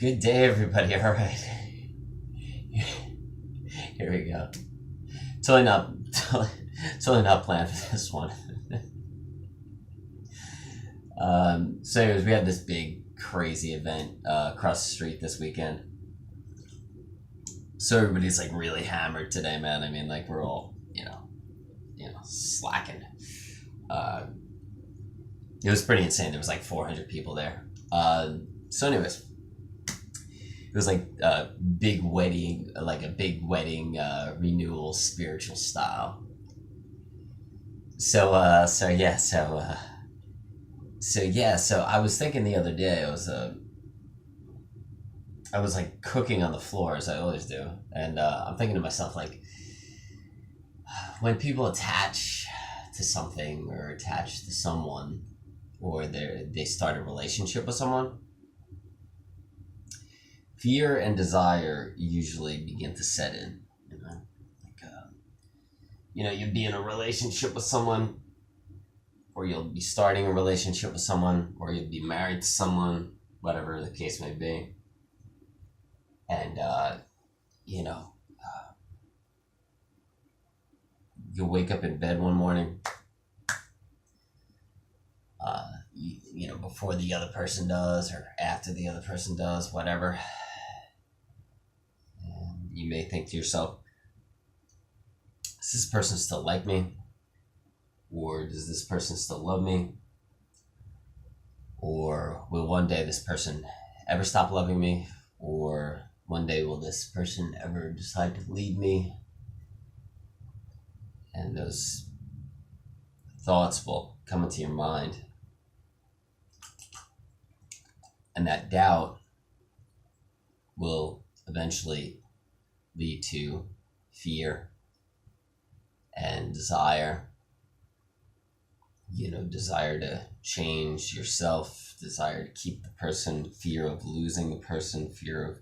Good day, everybody. All right. Here we go. Totally not, totally not planned for this one. So anyways, we had this big, crazy event across the street this weekend. So everybody's like really hammered today, man. I mean, like we're all, slacking. Uh, it was pretty insane. There was like 400 people there. So anyways, it was like a big wedding, renewal, spiritual style. So I was thinking the other day, I was like cooking on the floor as I always do, and I'm thinking to myself like, when people attach to something or attach to someone, or they start a relationship with someone, fear and desire usually begin to set in. You'd be in a relationship with someone, or you'll be starting a relationship with someone, or you'll be married to someone, whatever the case may be. And, you'll wake up in bed one morning, before the other person does, or after the other person does, whatever. And you may think to yourself, does this person still like me? Or does this person still love me? Or will one day this person ever stop loving me? Or one day will this person ever decide to leave me? And those thoughts will come into your mind. And that doubt will eventually lead to fear and desire. Desire to change yourself, desire to keep the person, fear of losing the person, fear of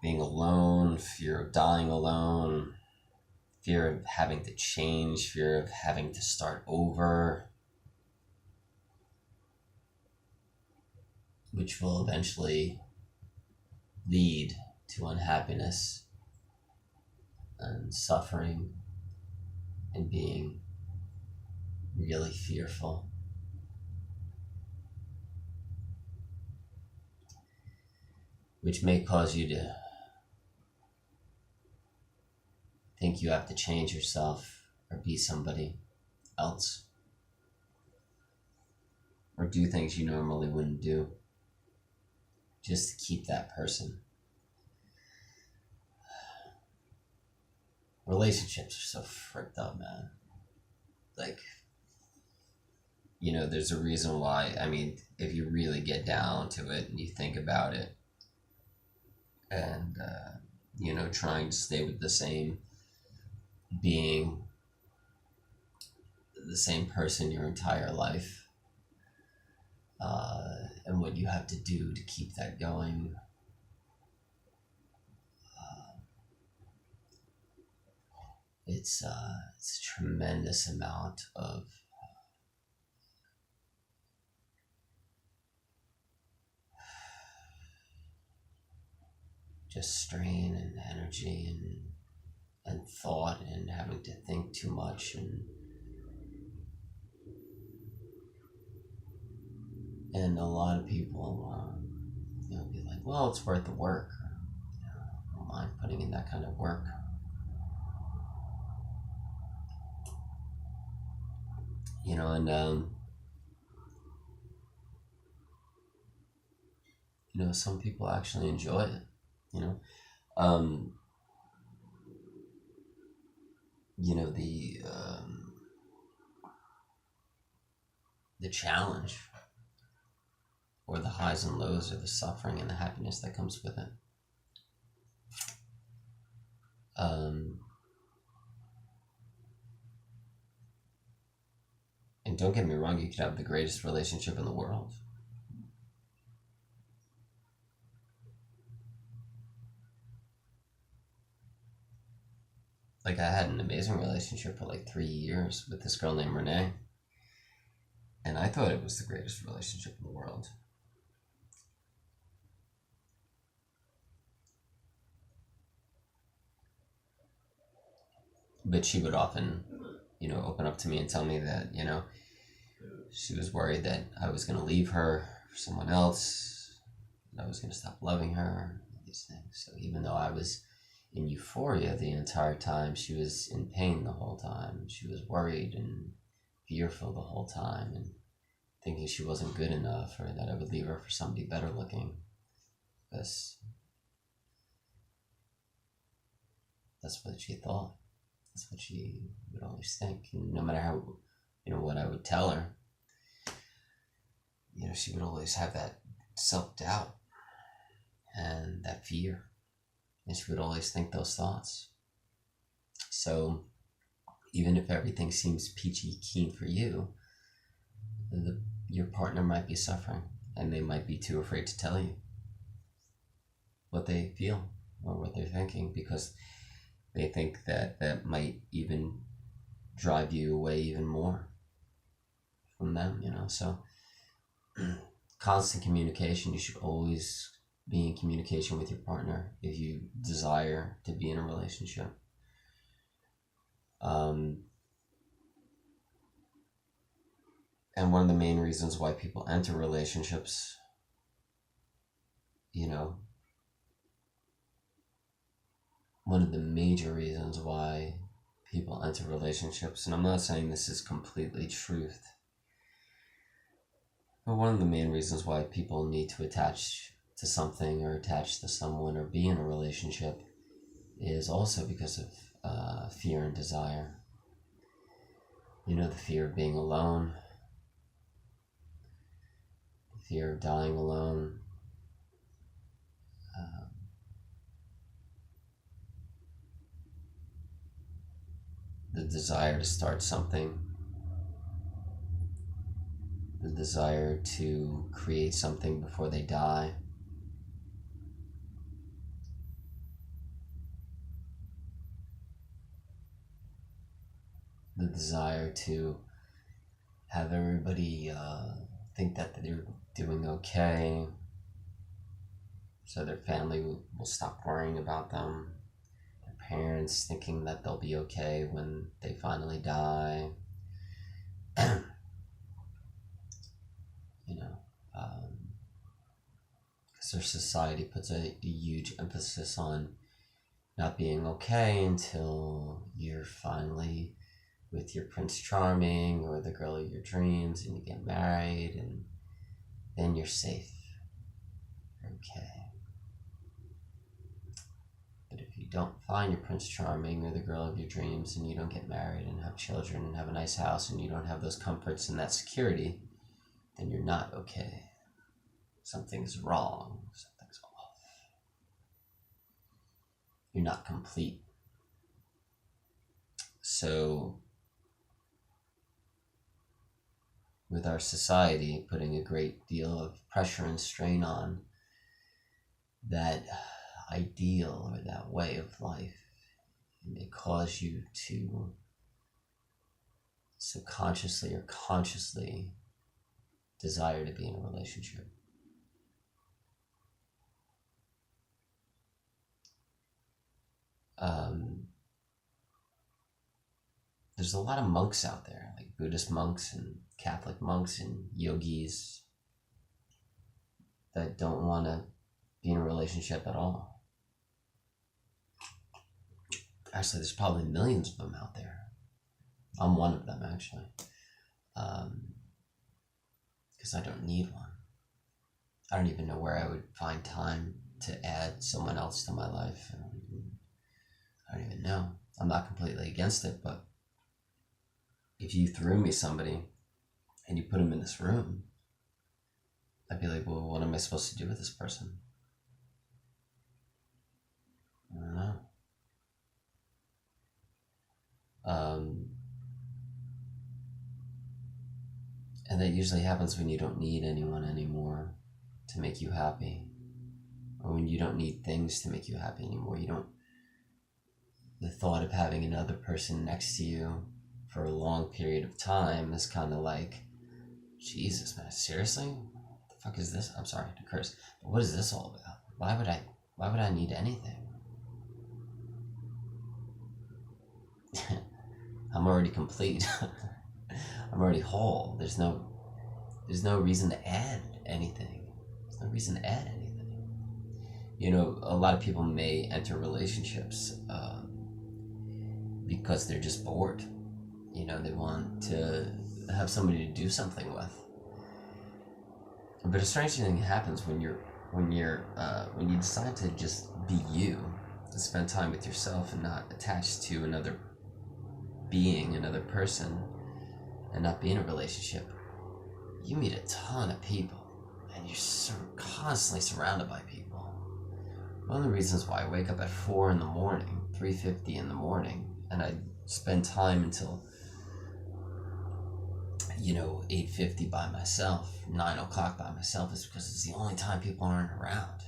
being alone, fear of dying alone, fear of having to change, fear of having to start over, which will eventually lead to unhappiness and suffering and being really fearful. Which may cause you to think you have to change yourself or be somebody else, or do things you normally wouldn't do just to keep that person. Relationships are so fricked up, man. Like, there's a reason why. I mean, if you really get down to it and you think about it, and trying to stay with the same being, the same person your entire life, and what you have to do to keep that going, it's a tremendous amount of just strain and energy and thought, and having to think too much, and a lot of people be like, well, it's worth the work. I don't mind putting in that kind of work. Some people actually enjoy it. The challenge, or the highs and lows, or the suffering and the happiness that comes with it. And don't get me wrong, you could have the greatest relationship in the world. Like, I had an amazing relationship for like 3 years with this girl named Renee. And I thought it was the greatest relationship in the world. but she would often, open up to me and tell me that, she was worried that I was going to leave her for someone else, that I was going to stop loving her, these things. So even though I was in euphoria the entire time, she was in pain the whole time. She was worried and fearful the whole time, and thinking she wasn't good enough, or that I would leave her for somebody better looking. That's what she thought. That's what she would always think. And no matter how, what I would tell her, she would always have that self-doubt and that fear. And she would always think those thoughts. So even if everything seems peachy keen for you, your partner might be suffering, and they might be too afraid to tell you what they feel or what they're thinking, because they think that might even drive you away even more from them, So constant communication. You should always be in communication with your partner if you desire to be in a relationship. And one of the main reasons why people enter relationships, one of the major reasons why people enter relationships, and I'm not saying this is completely truth, but one of the main reasons why people need to attach to something or attach to someone or be in a relationship is also because of fear and desire. The fear of being alone, the fear of dying alone, the desire to start something, the desire to create something before they die. The desire to have everybody think that they're doing okay, so their family will stop worrying about them. Their parents thinking that they'll be okay when they finally die. Because their society puts a huge emphasis on not being okay until you're finally with your Prince Charming or the girl of your dreams, and you get married, and then you're safe. You're okay. But if you don't find your Prince Charming or the girl of your dreams, and you don't get married and have children and have a nice house, and you don't have those comforts and that security, then you're not okay. Something's wrong. Something's off. You're not complete. So, with our society putting a great deal of pressure and strain on that ideal or that way of life, it may cause you to subconsciously or consciously desire to be in a relationship. There's a lot of monks out there, like Buddhist monks and Catholic monks and yogis, that don't want to be in a relationship at all. Actually, there's probably millions of them out there. I'm one of them, actually, because I don't need one. I don't even know where I would find time to add someone else to my life. I don't even know. I'm not completely against it, but if you threw me somebody and you put them in this room, I'd be like, well, what am I supposed to do with this person? I don't know. And that usually happens when you don't need anyone anymore to make you happy, or when you don't need things to make you happy anymore. The thought of having another person next to you for a long period of time is kind of like, Jesus, man, seriously? What the fuck is this? I'm sorry to curse, but what is this all about? Why would I need anything? I'm already complete. I'm already whole. There's no reason to add anything. There's no reason to add anything. A lot of people may enter relationships because they're just bored. They want to have somebody to do something with. But a strange thing happens when you decide to just be you, to spend time with yourself and not attached to another being, another person, and not be in a relationship. You meet a ton of people, and you're constantly surrounded by people. One of the reasons why I wake up at 4 in the morning, 3:50 in the morning, and I spend time until 8:50 by myself, 9 o'clock by myself, is because it's the only time people aren't around.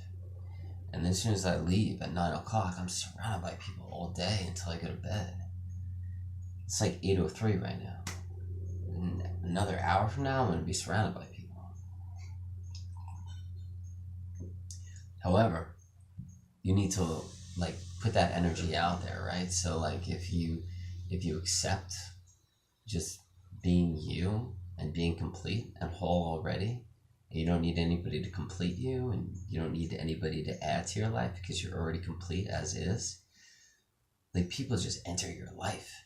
And then as soon as I leave at 9 o'clock, I'm surrounded by people all day until I go to bed. It's like 8:03 right now. In another hour from now, I'm going to be surrounded by people. However, you need to put that energy out there, right? So if you accept just being you and being complete and whole already, and you don't need anybody to complete you, and you don't need anybody to add to your life because you're already complete as is, people just enter your life.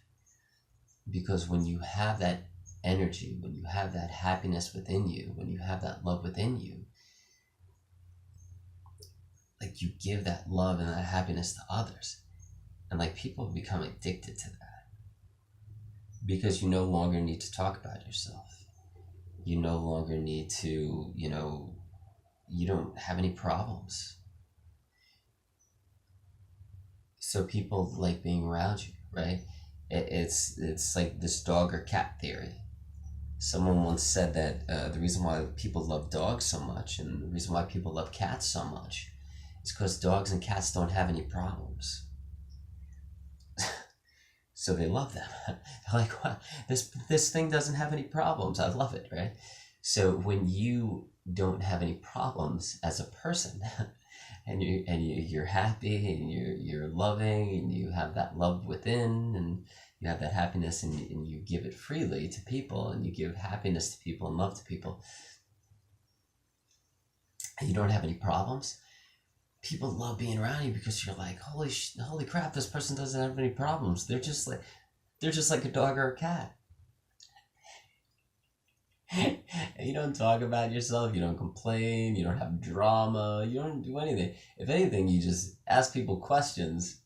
Because when you have that energy, when you have that happiness within you, when you have that love within you, you give that love and that happiness to others. And people become addicted to that. Because you no longer need to talk about yourself. You no longer need to, you don't have any problems. So people like being around you, right? It's like this dog or cat theory. Someone once said that the reason why people love dogs so much and the reason why people love cats so much is because dogs and cats don't have any problems. So they love them. They're like, wow, this thing doesn't have any problems. I love it, right? So when you don't have any problems as a person, and you're happy and you're loving and you have that love within and you have that happiness and you give it freely to people and you give happiness to people and love to people, and you don't have any problems, people love being around you because you're like, holy crap, this person doesn't have any problems. They're just like a dog or a cat. And you don't talk about yourself, you don't complain, you don't have drama, you don't do anything. If anything, you just ask people questions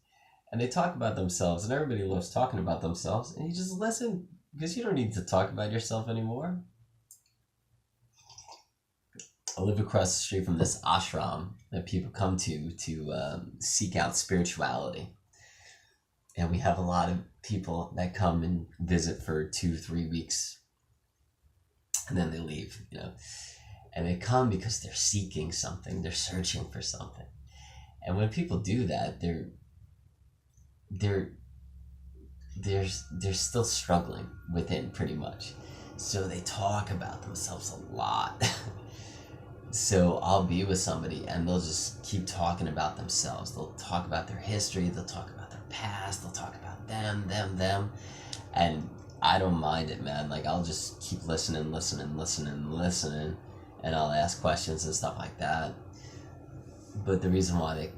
and they talk about themselves, and everybody loves talking about themselves, and you just listen because you don't need to talk about yourself anymore. I live across the street from this ashram that people come to seek out spirituality. And we have a lot of people that come and visit for 2-3 weeks. And then they leave, And they come because they're seeking something. They're searching for something. And when people do that, they're still struggling within pretty much. So they talk about themselves a lot. So I'll be with somebody and they'll just keep talking about themselves. They'll talk about their history. They'll talk about their past. They'll talk about them. And I don't mind it, man. I'll just keep listening. And I'll ask questions and stuff like that. But the reason why they,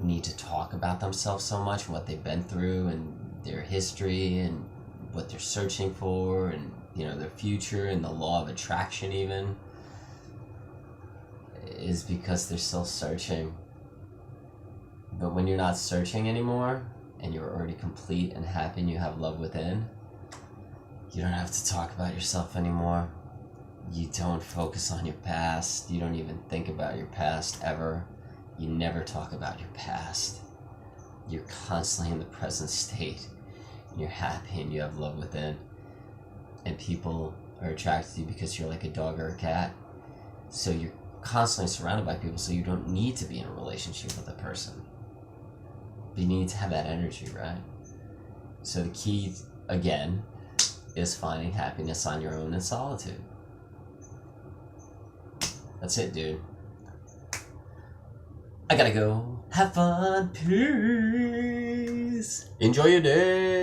need to talk about themselves so much and what they've been through and their history and what they're searching for and their future and the law of attraction even, is because they're still searching. But when you're not searching anymore and you're already complete and happy and you have love within, you don't have to talk about yourself anymore. You don't focus on your past. You don't even think about your past ever. You never talk about your past. You're constantly in the present state. And you're happy and you have love within. And people are attracted to you because you're like a dog or a cat. So you're constantly surrounded by people, so you don't need to be in a relationship with a person. But you need to have that energy, right? So the key, again, is finding happiness on your own in solitude. That's it, dude. I gotta go. Have fun. Peace. days. Enjoy your day.